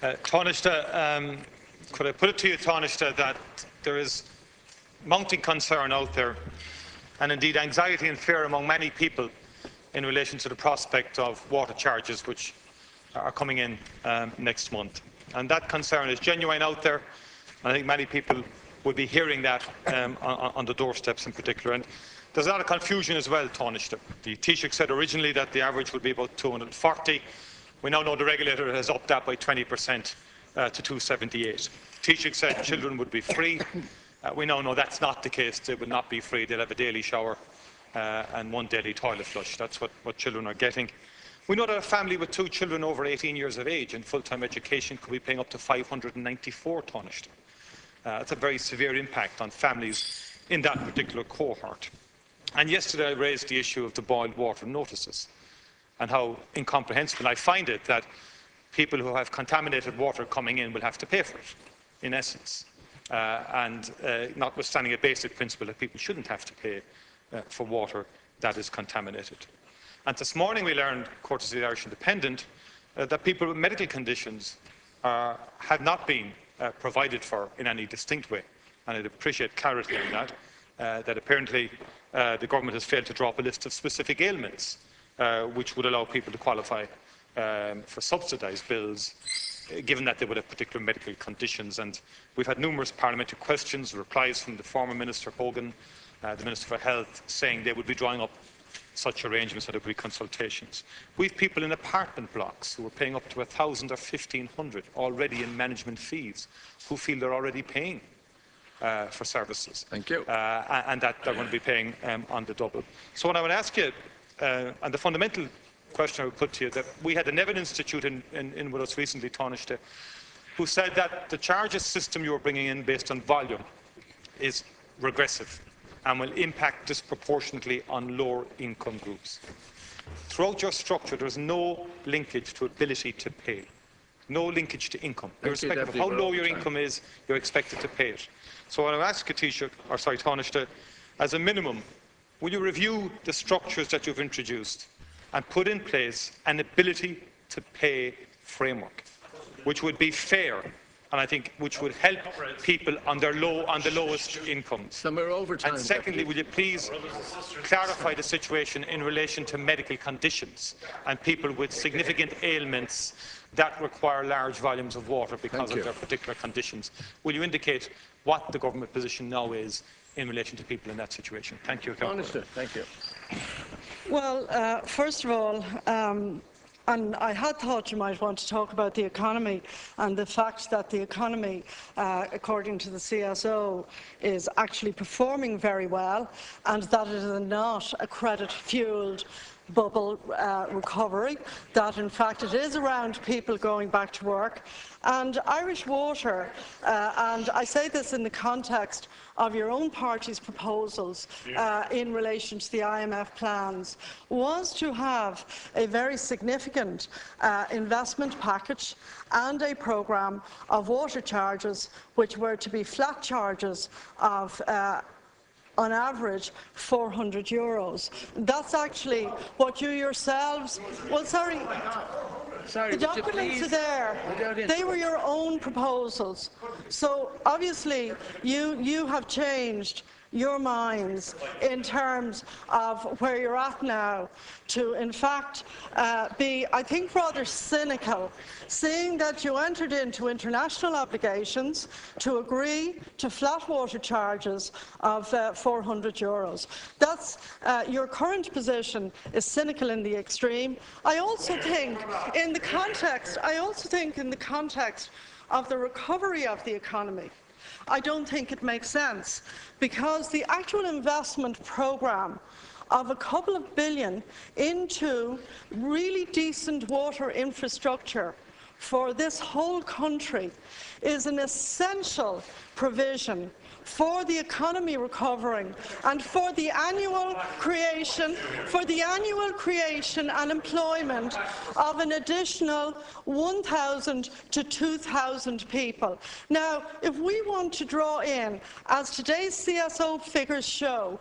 Tánaiste, could I put it to you, Tánaiste, that there is mounting concern out there, and indeed anxiety and fear among many people in relation to the prospect of water charges which are coming in next month. And that concern is genuine out there, and I think many people will be hearing that on the doorsteps in particular. And there's a lot of confusion as well, Tánaiste. The Taoiseach said originally that the average would be about 240. We now know the regulator has upped that by 20% to 278. The Taoiseach said children would be free. We now know that's not the case. They will not be free. They'll have a daily shower and one daily toilet flush. That's what children are getting. We know that a family with 2 children over 18 years of age in full-time education could be paying up to 594 Tánaiste. That's a very severe impact on families in that particular cohort. And yesterday I raised the issue of the boiled water notices and how incomprehensible I find it that people who have contaminated water coming in will have to pay for it, in essence. Notwithstanding a basic principle that people shouldn't have to pay for water that is contaminated. And this morning we learned, courtesy of the Irish Independent, that people with medical conditions had not been provided for in any distinct way. And I'd appreciate clarity on that, that apparently the government has failed to draw up a list of specific ailments which would allow people to qualify for subsidised bills, given that they would have particular medical conditions. And we've had numerous parliamentary questions, replies from the former Minister Hogan, the Minister for Health, saying they would be drawing up such arrangements, and there would be consultations. We have people in apartment blocks who are paying up to 1,000 or 1,500 already in management fees, who feel they're already paying for services. Thank you. And that they're going to be paying on the double. So what I would ask you, and the fundamental question I would put to you, that we had the Nevin Institute in with us recently, Tánaiste, who said that the charges system you are bringing in based on volume is regressive and will impact disproportionately on lower income groups. Throughout your structure, there is no linkage to ability to pay, no linkage to income. Irrespective of how low your income is, you're expected to pay it. So I ask you, Tánaiste, as a minimum, will you review the structures that you've introduced and put in place an ability to pay framework, which would be fair, and I think which would help people on the lowest incomes? And secondly, will you please clarify the situation in relation to medical conditions and people with significant ailments that require large volumes of water because of their particular conditions? Will you indicate what the government position now is in relation to people in that situation? Thank you. Thank you. Well, first of all, and I had thought you might want to talk about the economy and the fact that the economy, according to the CSO, is actually performing very well, and that it is not a credit-fuelled bubble recovery, that in fact it is around people going back to work. And Irish Water, and I say this in the context of your own party's proposals in relation to the IMF plans, was to have a very significant investment package and a programme of water charges which were to be flat charges of on average €400. That's actually what you yourselves, well, sorry, the documents are there. They were your own proposals. So obviously you have changed your minds in terms of where you're at now to, in fact, be, I think, rather cynical, seeing that you entered into international obligations to agree to flat water charges of €400. That's your current position is cynical in the extreme. I also think in the context of the recovery of the economy, I don't think it makes sense, because the actual investment programme of a couple of billion into really decent water infrastructure for this whole country is an essential provision for the economy recovering and for the annual creation and employment of an additional 1,000 to 2,000 people. Now, if we want to draw in, as today's CSO figures show,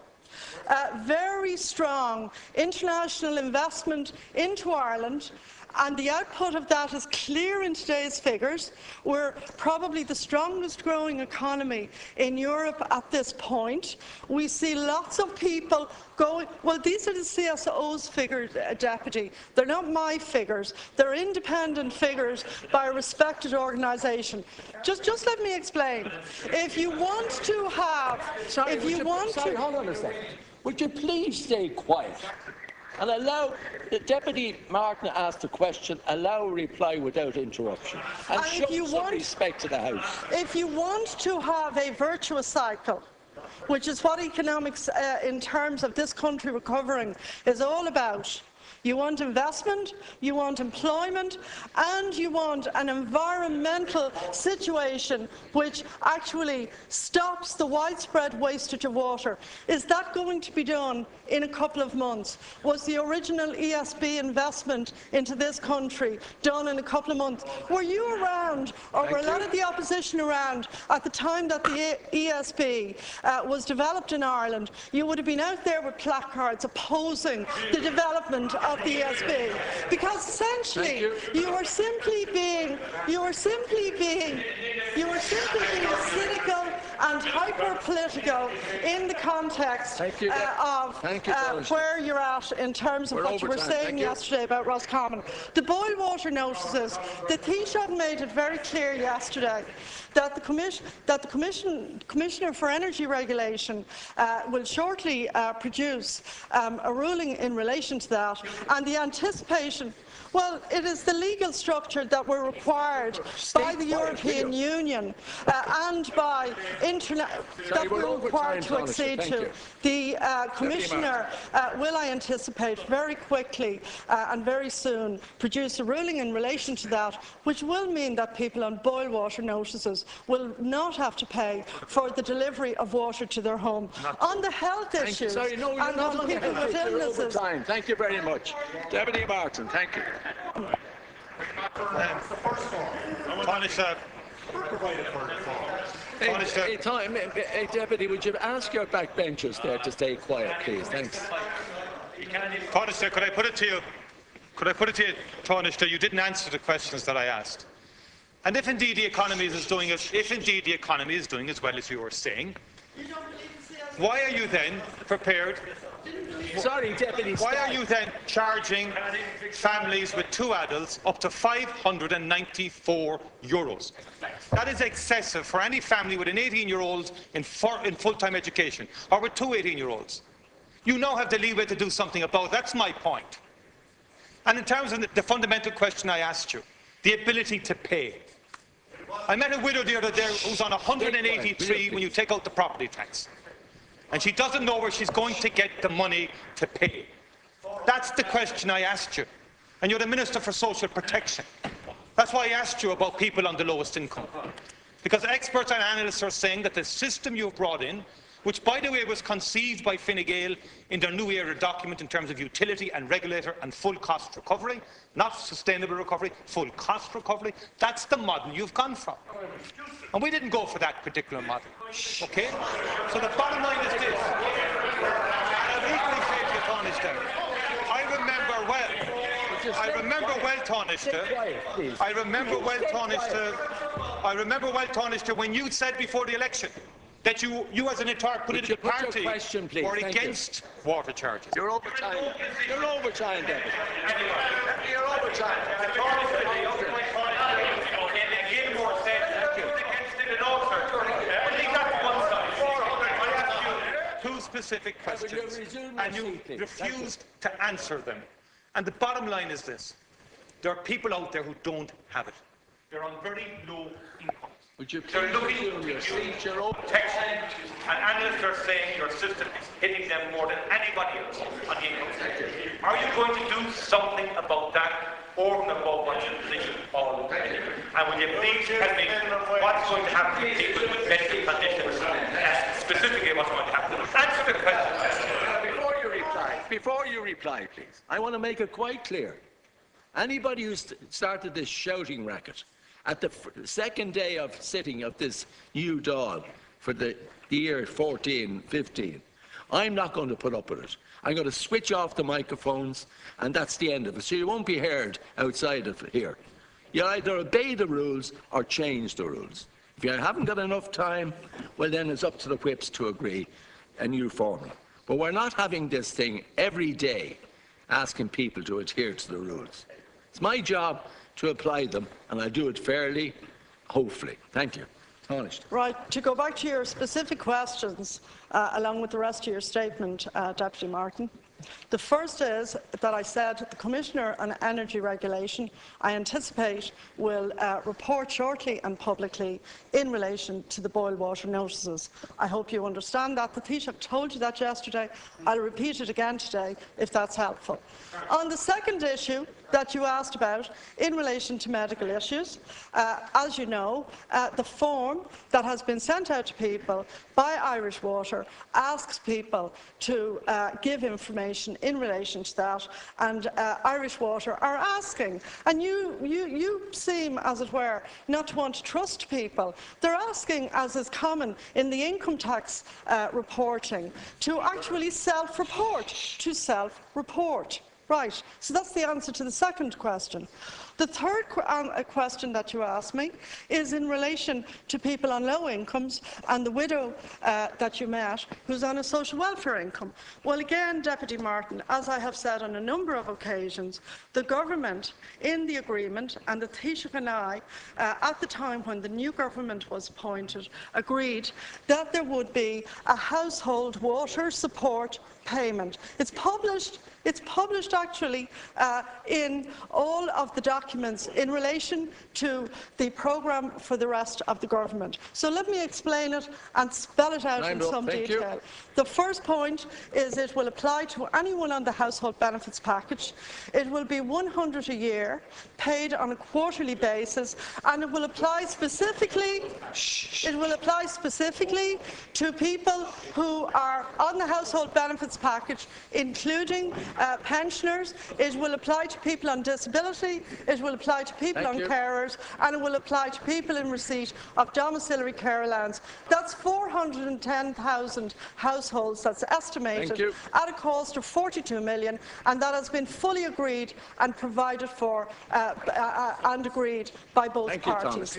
very strong international investment into Ireland And the output of that is clear in today's figures. We're probably the strongest growing economy in Europe at this point. We see lots of people going, well, these are the CSO's figures, Deputy. They're not my figures. They're independent figures by a respected organisation. Just let me explain. If you want to have, hold on a second. Would you please stay quiet and allow the Deputy Martin asked a question, allow a reply without interruption, and show some respect to the House. If you want to have a virtuous cycle, which is what economics in terms of this country recovering is all about, you want investment, you want employment, and you want an environmental situation which actually stops the widespread wastage of water. Is that going to be done in a couple of months? Was the original ESB investment into this country done in a couple of months? Were you around, or were a lot of the opposition around at the time that the ESB was developed in Ireland? You would have been out there with placards opposing the development of the ESB, because essentially you are simply being cynical and hyper-political in the context of where you're at in terms of what you were saying yesterday about Roscommon. The boil water notices, the Taoiseach made it very clear yesterday that the Commissioner for Energy Regulation will shortly produce a ruling in relation to that, and the anticipation. Well, it is the legal structure that we're required by the European Union and by internet that we're required to accede to. The Commissioner will, I anticipate, very quickly and very soon produce a ruling in relation to that, which will mean that people on boil water notices will not have to pay for the delivery of water to their home. On the health issues and on people with illnesses. Thank you very much. Deputy Martin, thank you. Deputy, would you ask your backbenchers there to stay quiet, please? Thanks. Tánaiste, could I put it to you? Tánaiste, you didn't answer the questions that I asked. And if indeed the economy is doing as well as you were saying, why are you then prepared? Sorry, Deputy. Why are you then charging families with 2 adults up to €594? That is excessive for any family with an 18-year-old in full-time education, or with 2 18-year-olds. You now have the leeway to do something about it. That's my point. And in terms of the fundamental question I asked you, the ability to pay. I met a widow the other day who's on 183 when you take out the property tax. And she doesn't know where she's going to get the money to pay. That's the question I asked you. And you're the Minister for Social Protection. That's why I asked you about people on the lowest income. Because experts and analysts are saying that the system you've brought in, which, by the way, was conceived by Fine Gael in their New Era document in terms of utility and regulator and full cost recovery, not sustainable recovery, full cost recovery, that's the model you've gone from. And we didn't go for that particular model. Okay? So the bottom line is this. And I'll equally say to you, Tánaiste, I remember well, Tánaiste, when you said before the election that you as an entire political party were against water charges. You're over time. You're over time, Deputy. You're over time. Two specific questions, and you refused to answer them. And the bottom line is this. There are people out there who don't have it. They're on very low incomes. They're looking to your protection, and analysts are saying your system is hitting them more than anybody else on the income sector. Are you going to do something about that, or about what your position all the time? And will you please tell me what's going to happen to people with medical conditions, specifically what's going to happen? Answer the question. Before you reply, please, I want to make it quite clear. Anybody who started this shouting racket at the second day of sitting of this new Dáil for the year 14-15, I'm not going to put up with it. I'm going to switch off the microphones, and that's the end of it. So you won't be heard outside of here. You either obey the rules or change the rules. If you haven't got enough time, well then it's up to the whips to agree a new formula. But we're not having this thing every day asking people to adhere to the rules. It's my job to apply them, and I do it fairly, hopefully. Thank you. Tánaiste. Right. To go back to your specific questions, along with the rest of your statement, Deputy Martin. The first is that I said the Commissioner on Energy Regulation, I anticipate, will report shortly and publicly in relation to the boil water notices. I hope you understand that. The Taoiseach told you that yesterday. I'll repeat it again today if that's helpful. On the second issue that you asked about in relation to medical issues, as you know, the form that has been sent out to people by Irish Water asks people to give information in relation to that, and Irish Water are asking, and you seem, as it were, not to want to trust people. They're asking, as is common in the income tax reporting, to actually self-report. Right, so that's the answer to the second question. The third question that you asked me is in relation to people on low incomes and the widow that you met who's on a social welfare income. Well, again, Deputy Martin, as I have said on a number of occasions, the government in the agreement, and the Taoiseach and I, at the time when the new government was appointed, agreed that there would be a household water support payment. It's published actually in all of the documents in relation to the programme for the rest of the government. So let me explain it and spell it out in some detail. The first point is it will apply to anyone on the household benefits package. It will be €100 a year, paid on a quarterly basis, and it will apply specifically. It will apply specifically to people who are on the household benefits package, including pensioners. It will apply to people on disability. It will apply to people on carers, and it will apply to people in receipt of domiciliary care allowance. That's 410,000 households. That's estimated at a cost of 42 million, and that has been fully agreed and provided for and agreed by both parties.